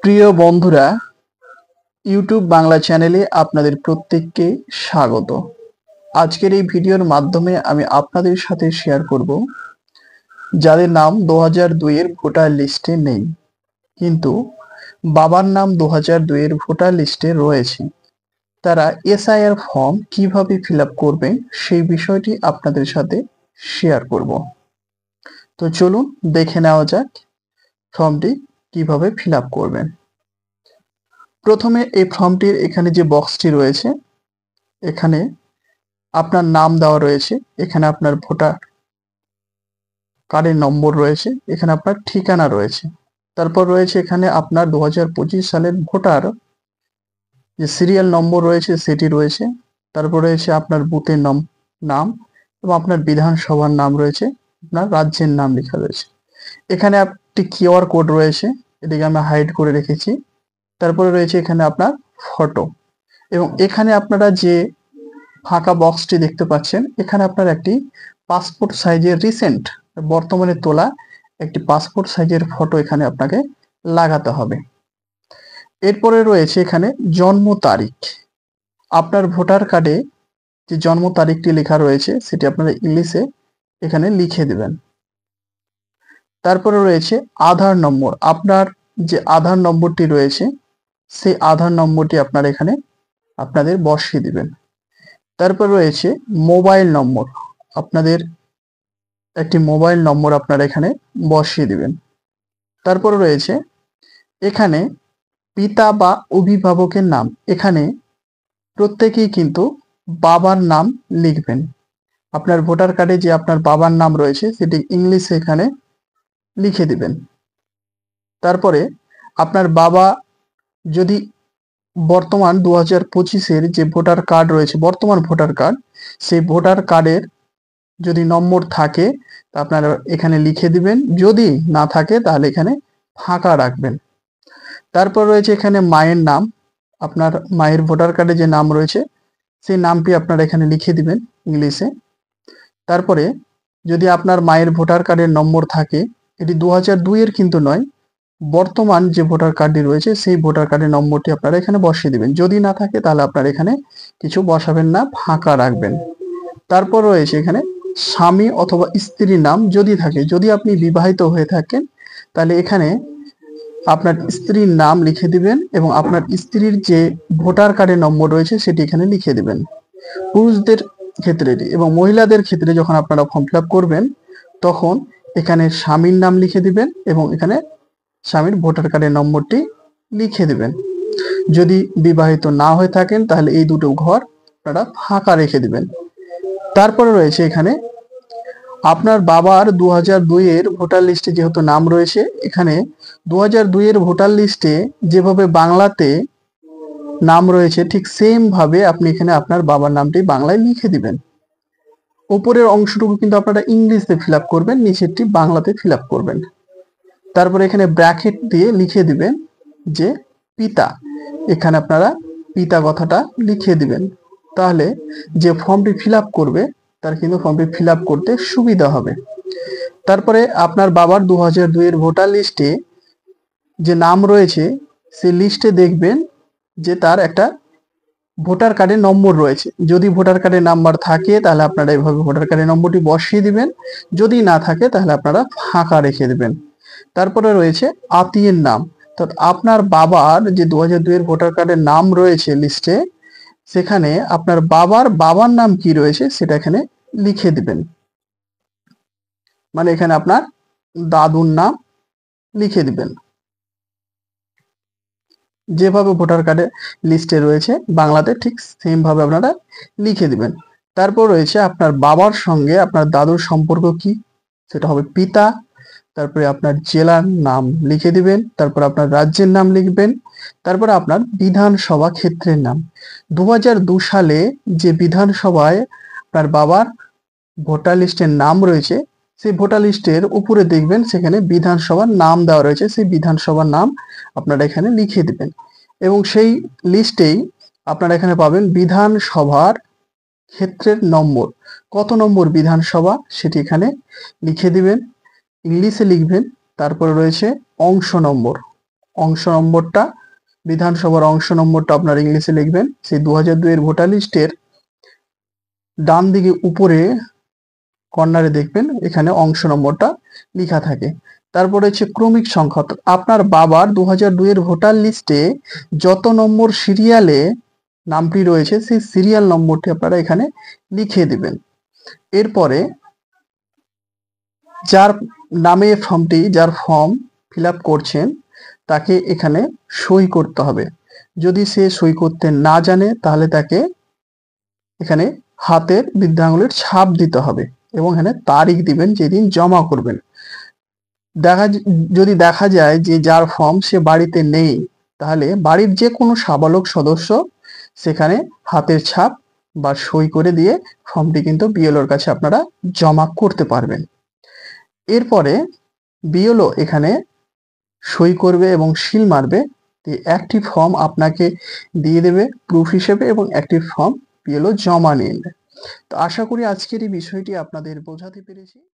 প্রিয় বন্ধুরা, ইউটিউব বাংলা চ্যানেলে আপনাদের প্রত্যেককে স্বাগত। আজকের এই ভিডিওর মাধ্যমে আমি আপনাদের সাথে শেয়ার করব যাদের নাম 2002 এর ভোটার লিস্টে নেই, কিন্তু বাবার নাম 2002 এর ভোটার লিস্টে রয়েছে। তারা এসআইআর ফর্ম কিভাবে ফিল আপ করবেন সেই বিষয়টি আপনাদের সাথে শেয়ার করব। তো চলুন দেখে নেওয়া যাক ফর্মটি কিভাবে ফিল আপ করবেন। প্রথমে এই ফর্মটির এখানে যে বক্সটি রয়েছে, এখানে আপনার নাম দেওয়া রয়েছে, এখানে আপনার ভোটার কার্ডের নম্বর রয়েছে, এখানে আপনার ঠিকানা রয়েছে, তারপর রয়েছে এখানে আপনার 2025 সালের ভোটার যে সিরিয়াল নম্বর রয়েছে সেটি রয়েছে, তারপর রয়েছে আপনার বুথের নাম এবং আপনার বিধানসভার নাম রয়েছে, আপনার রাজ্যের নাম লেখা রয়েছে। এখানে একটি কিউআর কোড রয়েছে, এটিকে আমি হাইড করে রেখেছি। তারপরে রয়েছে এখানে আপনার ফটো, এবং এখানে আপনারা যে ফাঁকা বক্সটি দেখতে পাচ্ছেন, এখানে আপনার একটি পাসপোর্ট সাইজের রিসেন্ট বর্তমানে তোলা একটি পাসপোর্ট সাইজের ফটো এখানে আপনাকে লাগাতে হবে। এরপরে রয়েছে এখানে জন্ম তারিখ। আপনার ভোটার কার্ডে যে জন্ম তারিখটি লেখা রয়েছে সেটি আপনারা ইংলিশে এখানে লিখে দেবেন। তারপরে রয়েছে আধার নম্বর। আপনার যে আধার নম্বরটি রয়েছে সেই আধার নম্বরটি আপনারা এখানে আপনাদের বসিয়ে দিবেন। তারপর রয়েছে মোবাইল নম্বর। আপনাদের একটি মোবাইল নম্বর আপনারা এখানে বসিয়ে দিবেন। তারপর রয়েছে এখানে পিতা বা অভিভাবকের নাম। এখানে প্রত্যেকেই কিন্তু বাবার নাম লিখবেন। আপনার ভোটার কার্ডে যে আপনার বাবার নাম রয়েছে সেটি ইংলিশে এখানে লিখে দিবেন। তারপরে আপনার বাবা যদি বর্তমান 2025-এর যে ভোটার কার্ড রয়েছে, বর্তমান ভোটার কার্ড, সেই ভোটার কার্ডের যদি নম্বর থাকে তা আপনারা এখানে লিখে দিবেন, যদি না থাকে তাহলে এখানে ফাঁকা রাখবেন। তারপর রয়েছে এখানে মায়ের নাম। আপনার মায়ের ভোটার কার্ডে যে নাম রয়েছে সেই নামটি আপনারা এখানে লিখে দিবেন ইংলিশে। তারপরে যদি আপনার মায়ের ভোটার কার্ডের নম্বর থাকে, এটি 2002 এর কিন্তু নয়, বর্তমান যে ভোটার কার্ডটি রয়েছে সেই ভোটার কার্ডের নম্বরটি আপনারা এখানে বসিয়ে দিবেন। যদি না থাকে তাহলে আপনারা এখানে কিছু বসাবেন না, ফাঁকা রাখবেন। তারপর রয়েছে এখানে স্বামী অথবা স্ত্রীর নাম যদি থাকে। যদি আপনি বিবাহিত হয়ে থাকেন তাহলে এখানে আপনার স্ত্রীর নাম লিখে দিবেন এবং আপনার স্ত্রীর যে ভোটার কার্ডের নম্বর রয়েছে সেটি এখানে লিখে দিবেন। পুরুষদের ক্ষেত্রে এবং মহিলাদের ক্ষেত্রে যখন আপনারা ফর্ম ফিল আপ করবেন তখন এখানে স্বামীর নাম লিখে দিবেন এবং এখানে স্বামীর ভোটার কার্ডের নম্বরটি লিখে দিবেন। যদি বিবাহিত না হয়ে থাকেন তাহলে এই দুটো ঘর আপনারা ফাঁকা রেখে দিবেন। তারপরে রয়েছে এখানে আপনার বাবার 2002 এর ভোটার লিস্টে যেহেতু নাম রয়েছে, এখানে 2002 এর ভোটার লিস্টে যেভাবে বাংলাতে নাম রয়েছে ঠিক সেম ভাবে আপনি এখানে আপনার বাবার নামটি বাংলায় লিখে দিবেন। উপরের অংশটুকু কিন্তু আপনারা ইংলিশে ফিল আপ করবেন, নিচেরটি বাংলাতে ফিল আপ করবেন। তারপরে এখানে ব্র্যাকেট দিয়ে লিখে দিবেন যে পিতা। এখানে আপনারা পিতা কথাটা লিখে দিবেন, তাহলে যে ফর্মটি ফিল আপ করবে তার কিন্তু ফর্মটি ফিল আপ করতে সুবিধা হবে। তারপরে আপনার বাবার 2002 এর ভোটার লিস্টে যে নাম রয়েছে সেই লিস্টে দেখবেন যে তার একটা ভোটার কার্ডের নম্বর রয়েছে। যদি ভোটার কার্ডের নাম্বার থাকে তাহলে আপনারা এইভাবে ভোটার কার্ডের নম্বরটি বসিয়ে দিবেন, যদি না থাকে তাহলে আপনারা ফাঁকা রেখে দেবেন। তারপরে রয়েছে আত্মীয়ের নাম। তো আপনার বাবার যে 2002 এর ভোটার কার্ডের নাম রয়েছে লিস্টে, সেখানে আপনার বাবার নাম কি রয়েছে সেটা এখানে লিখে দিবেন। মানে এখানে আপনার দাদুর নাম লিখে দিবেন, যেভাবে ভোটার কার্ডের লিস্টে রয়েছে বাংলাতে ঠিক সেম ভাবে আপনারা লিখে দিবেন। তারপর রয়েছে আপনার বাবার সঙ্গে আপনার দাদুর সম্পর্ক কি, সেটা হবে পিতা। তারপরে আপনার জেলার নাম লিখে দিবেন, তারপর আপনার রাজ্যের নাম লিখবেন, তারপরে আপনার বিধানসভা ক্ষেত্রের নাম। 2002 সালে যে বিধানসভায় আপনার বাবার ভোটার লিস্টের নাম রয়েছে সেই ভোটার লিস্টের উপরে দেখবেন সেখানে বিধানসভার নাম দেওয়া রয়েছে, সেই বিধানসভার নাম আপনারা এখানে লিখে দিবেন। এবং সেই লিস্টেই আপনারা এখানে পাবেন বিধানসভার ক্ষেত্রের নম্বর, কত নম্বর বিধানসভা সেটি এখানে লিখে দিবেন, ইংলিশে লিখবেন। তারপরে রয়েছে অংশ নম্বর, অংশ নম্বরটা, বিধানসভার অংশ নম্বরটা আপনার ইংলিশে লিখবেন। সেই 2002 এর ভোটার লিস্টের ডান দিকে উপরে কর্নারে দেখবেন এখানে অংশ নম্বরটা লেখা থাকে। তারপরে হচ্ছে ক্রমিক সংখ্যা, আপনার বাবার 2002 এর ভোটার লিস্টে যত নম্বর সিরিয়ালে নামটি রয়েছে সেই সিরিয়াল নম্বরটি আপনারা এখানে লিখে দিবেন। এরপরে যার নামে যার ফর্ম ফিল আপ করছেন তাকে এখানে সই করতে হবে। যদি সে সই করতে না জানে তাহলে তাকে এখানে হাতের বৃদ্ধাঙ্গুলের ছাপ দিতে হবে এবং এখানে তারিখ দিবেন যেদিন জমা করবেন। যদি দেখা যায় যে যার ফর্ম সে বাড়িতে নেই, তাহলে বাড়ির যে কোনো সাবালক সদস্য সেখানে হাতের ছাপ বা সই করে দিয়ে ফর্মটি কিন্তু বিএলওর কাছে আপনারা জমা করতে পারবেন। এরপরে বিএলও এখানে সই করবে এবং সিল মারবে, একটি ফর্ম আপনাকে দিয়ে দেবে প্রুফ হিসেবে এবং একটি ফর্ম বিএলও জমা নিয়ে নেবে। তো আশা করি আজকের এই বিষয়টি আপনাদের বোঝাতে পেরেছি।